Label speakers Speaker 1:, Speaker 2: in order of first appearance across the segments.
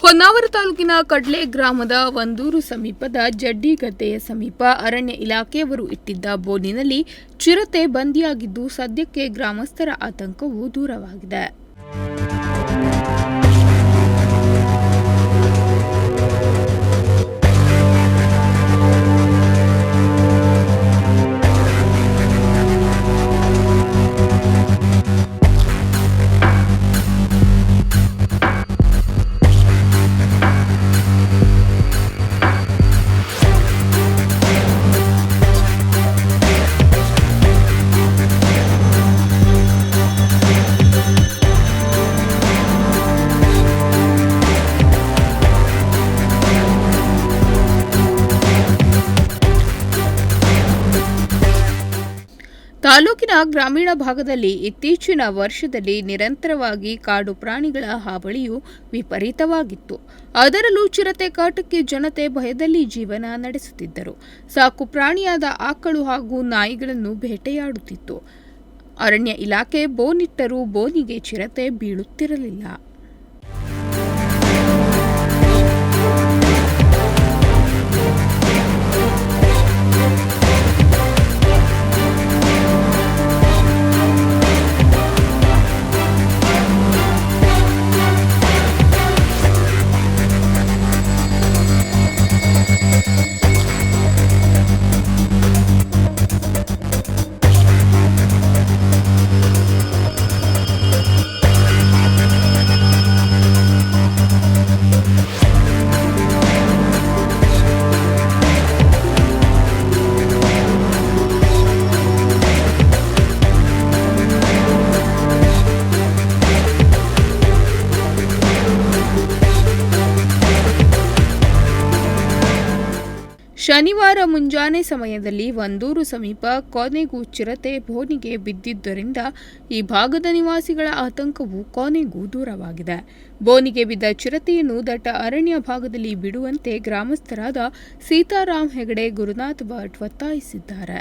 Speaker 1: ಹೊನ್ನಾವರ ತಾಲೂಕಿನ ಕಡ್ಲೆ ಗ್ರಾಮದ ಒಂದೂರು ಸಮೀಪದ ಜಡ್ಡಿಗದ್ದೆಯ ಸಮೀಪ ಅರಣ್ಯ ಇಲಾಖೆಯವರು ಇಟ್ಟಿದ್ದ ಬೋನಿನಲ್ಲಿ ಚಿರತೆ ಬಂದಿಯಾಗಿದ್ದು ಸದ್ಯಕ್ಕೆ ಗ್ರಾಮಸ್ಥರ ಆತಂಕವು ದೂರವಾಗಿದೆ. ತಾಲೂಕಿನ ಗ್ರಾಮೀಣ ಭಾಗದಲ್ಲಿ ಇತ್ತೀಚಿನ ವರ್ಷದಲ್ಲಿ ನಿರಂತರವಾಗಿ ಕಾಡು ಪ್ರಾಣಿಗಳ ಹಾವಳಿಯು ವಿಪರೀತವಾಗಿತ್ತು. ಅದರಲ್ಲೂ ಚಿರತೆ ಕಾಟಕ್ಕೆ ಜನತೆ ಭಯದಲ್ಲಿ ಜೀವನ ನಡೆಸುತ್ತಿದ್ದರು. ಸಾಕು ಪ್ರಾಣಿಯಾದ ಆಕಳು ಹಾಗೂ ನಾಯಿಗಳನ್ನು ಬೇಟೆಯಾಡುತ್ತಿತ್ತು. ಅರಣ್ಯ ಇಲಾಖೆ ಬೋನಿಟ್ಟರೂ ಬೋನಿಗೆ ಚಿರತೆ ಬೀಳುತ್ತಿರಲಿಲ್ಲ. ಶನಿವಾರ ಮುಂಜಾನೆ ಸಮಯದಲ್ಲಿ ಒಂದೂರು ಸಮೀಪ ಕೊನೆಗೂ ಚಿರತೆ ಬೋನಿಗೆ ಬಿದ್ದಿದ್ದರಿಂದ ಈ ಭಾಗದ ನಿವಾಸಿಗಳ ಆತಂಕವು ಕೊನೆಗೂ ದೂರವಾಗಿದೆ. ಬೋನಿಗೆ ಬಿದ್ದ ಚಿರತೆಯನ್ನು ದಟ್ಟ ಅರಣ್ಯ ಭಾಗದಲ್ಲಿ ಬಿಡುವಂತೆ ಗ್ರಾಮಸ್ಥರಾದ ಸೀತಾರಾಮ್ ಹೆಗಡೆ, ಗುರುನಾಥ್ ಭಟ್ ಒತ್ತಾಯಿಸಿದ್ದಾರೆ.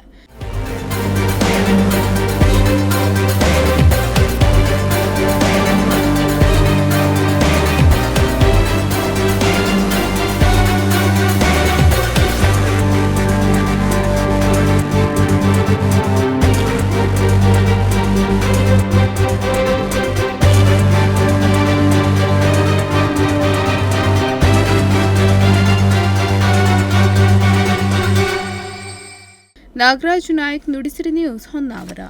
Speaker 1: ನಾಗರಾಜ್ ನಾಯಕ್, ನುಡಿಸಿರಿ ನ್ಯೂಸ್, ಹೊನ್ನಾವರ.